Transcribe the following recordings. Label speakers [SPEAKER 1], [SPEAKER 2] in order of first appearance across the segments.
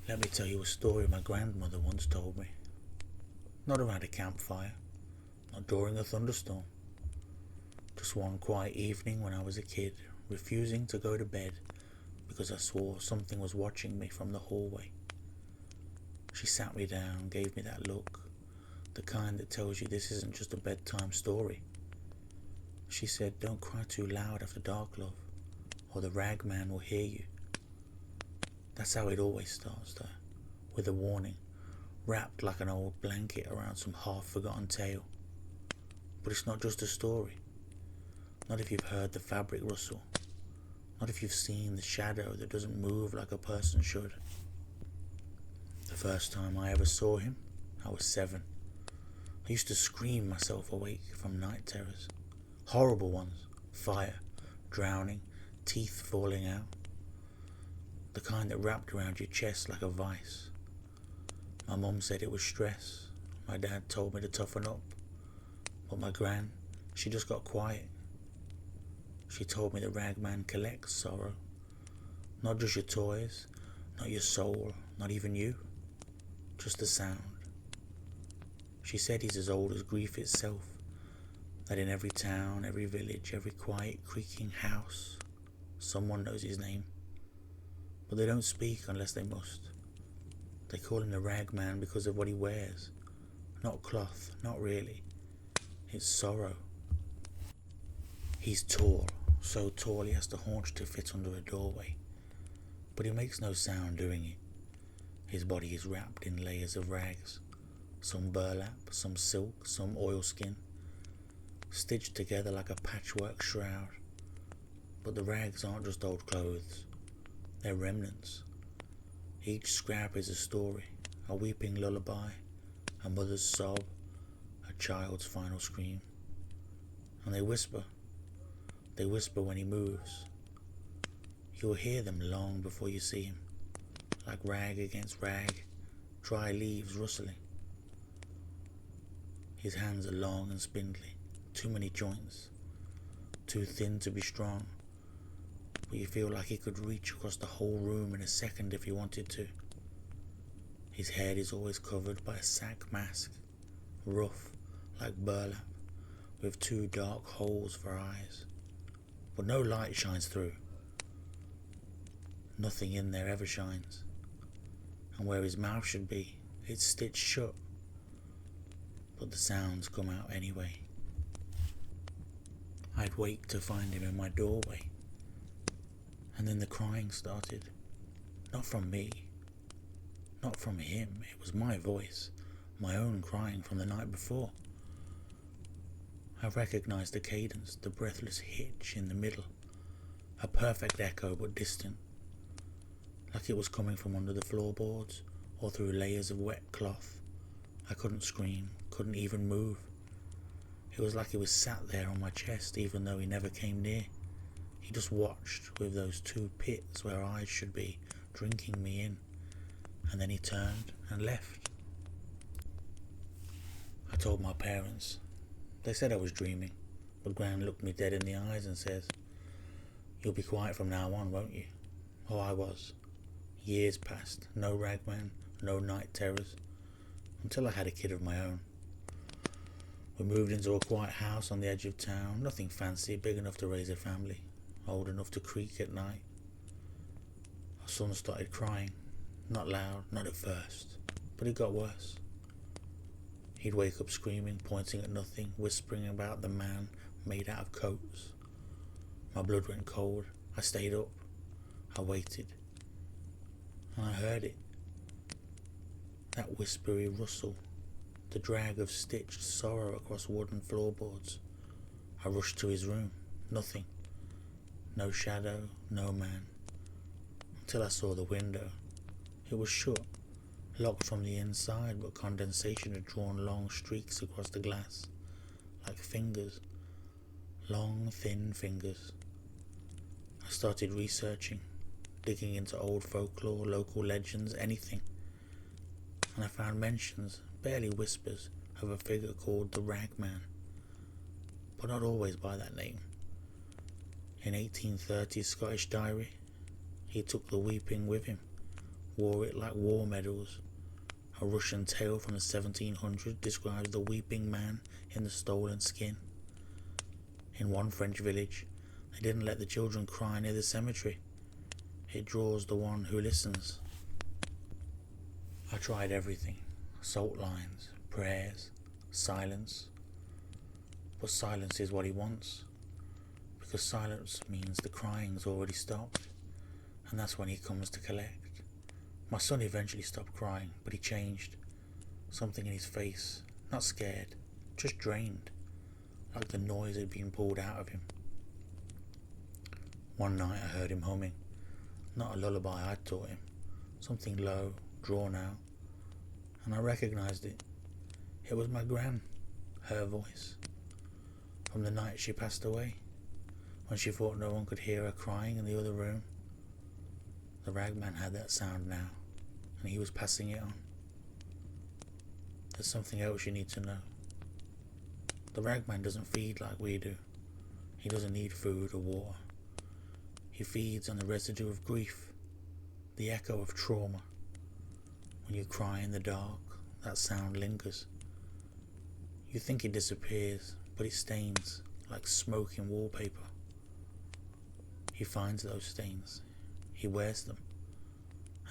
[SPEAKER 1] Let me tell you a story my grandmother once told me. Not around a campfire, not during a thunderstorm. Just one quiet evening when I was a kid, refusing to go to bed because I swore something was watching me from the hallway. She sat me down, gave me that look, the kind that tells you this isn't just a bedtime story. She said, "Don't cry too loud after dark, love, or the Ragman will hear you." That's how it always starts though, with a warning, wrapped like an old blanket around some half-forgotten tale. But it's not just a story. Not if you've heard the fabric rustle. Not if you've seen the shadow that doesn't move like a person should. The first time I ever saw him, I was 7. I used to scream myself awake from night terrors. Horrible ones. Fire, drowning, teeth falling out. The kind that wrapped around your chest like a vice. My mum said it was stress. My dad told me to toughen up. But my gran, she just got quiet. She told me the Ragman collects sorrow. Not just your toys, not your soul, not even you. Just the sound. She said he's as old as grief itself. That in every town, every village, every quiet creaking house, someone knows his name. But they don't speak unless they must. They call him the Ragman because of what he wears. Not cloth, not really. It's sorrow. He's tall, so tall he has to haunch to fit under a doorway. But he makes no sound doing it. His body is wrapped in layers of rags. Some burlap, some silk, some oilskin. Stitched together like a patchwork shroud. But the rags aren't just old clothes. They're remnants. Each scrap is a story, a weeping lullaby, a mother's sob, a child's final scream. And they whisper when he moves. You'll hear them long before you see him, like rag against rag, dry leaves rustling. His hands are long and spindly, too many joints, too thin to be strong. But you feel like he could reach across the whole room in a second if he wanted to. His head is always covered by a sack mask, rough like burlap, with 2 dark holes for eyes. But no light shines through. Nothing in there ever shines. And where his mouth should be, it's stitched shut. But the sounds come out anyway. I'd wake to find him in my doorway. And then the crying started. Not from me. Not from him. It was my voice. My own crying from the night before. I recognized the cadence, the breathless hitch in the middle. A perfect echo but distant. Like it was coming from under the floorboards or through layers of wet cloth. I couldn't scream, couldn't even move. It was like he was sat there on my chest even though he never came near. He just watched with those 2 pits where eyes should be, drinking me in. And then he turned and left. I told my parents. They said I was dreaming, but Gran looked me dead in the eyes and says, "You'll be quiet from now on, won't you?" Oh, I was. Years passed, no Ragman, no night terrors, until I had a kid of my own. We moved into a quiet house on the edge of town, nothing fancy, big enough to raise a family, old enough to creak at night. Our son started crying, not loud, not at first, but it got worse. He'd wake up screaming, pointing at nothing, whispering about the man made out of coats. My blood went cold. I stayed up. I waited. And I heard it. That whispery rustle, the drag of stitched sorrow across wooden floorboards. I rushed to his room. Nothing. No shadow, no man. Until I saw the window. It was shut. Locked from the inside, but condensation had drawn long streaks across the glass, like fingers, long, thin fingers. I started researching, digging into old folklore, local legends, anything, and I found mentions, barely whispers, of a figure called the Ragman, but not always by that name. In 1830's Scottish diary, he took the weeping with him, wore it like war medals. A Russian tale from the 1700s describes the weeping man in the stolen skin. In one French village, they didn't let the children cry near the cemetery. It draws the one who listens. I tried everything. Salt lines, prayers, silence. But silence is what he wants. Because silence means the crying's already stopped. And that's when he comes to collect. My son eventually stopped crying, but he changed. Something in his face, not scared, just drained. Like the noise had been pulled out of him. One night I heard him humming. Not a lullaby I'd taught him. Something low, drawn out. And I recognised it. It was my gran, her voice. From the night she passed away, when she thought no one could hear her crying in the other room. The Ragman had that sound now, and he was passing it on. There's something else you need to know. The Ragman doesn't feed like we do. He doesn't need food or water. He feeds on the residue of grief, the echo of trauma. When you cry in the dark, that sound lingers. You think it disappears, but it stains like smoke in wallpaper. He finds those stains. He wears them.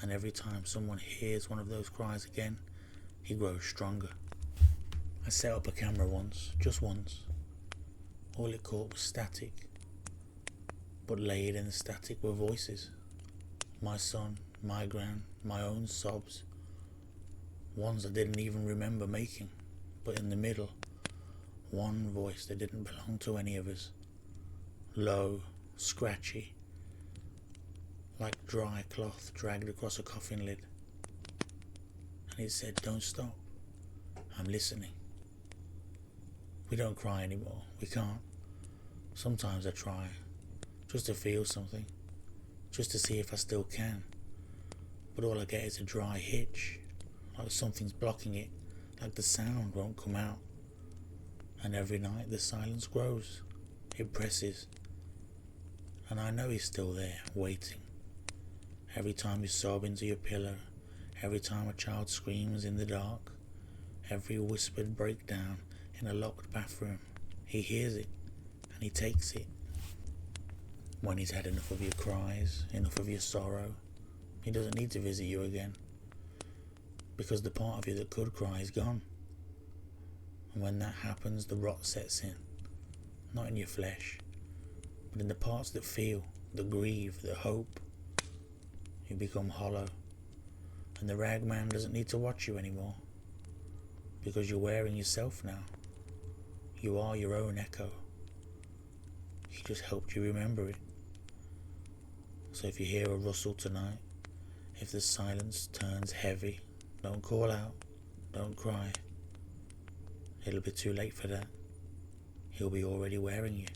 [SPEAKER 1] And every time someone hears one of those cries again, he grows stronger. I set up a camera once, just once. All it caught was static. But layered in the static were voices. My son, my gran, my own sobs. Ones I didn't even remember making. But in the middle, one voice that didn't belong to any of us. Low, scratchy, like dry cloth dragged across a coffin lid. And it said, "Don't stop. I'm listening." We don't cry anymore. We can't. Sometimes I try, just to feel something, just to see if I still can. But all I get is a dry hitch, like something's blocking it, like the sound won't come out. And every night the silence grows. It presses. And I know he's still there, waiting. Every time you sob into your pillow, every time a child screams in the dark, every whispered breakdown in a locked bathroom, he hears it and he takes it. When he's had enough of your cries, enough of your sorrow, he doesn't need to visit you again, because the part of you that could cry is gone. And when that happens, the rot sets in, not in your flesh, but in the parts that feel, that grieve, that hope. You become hollow, and the Ragman doesn't need to watch you anymore, because you're wearing yourself now. You are your own echo. He just helped you remember it. So if you hear a rustle tonight, if the silence turns heavy, don't call out, don't cry. It'll be too late for that. He'll be already wearing you.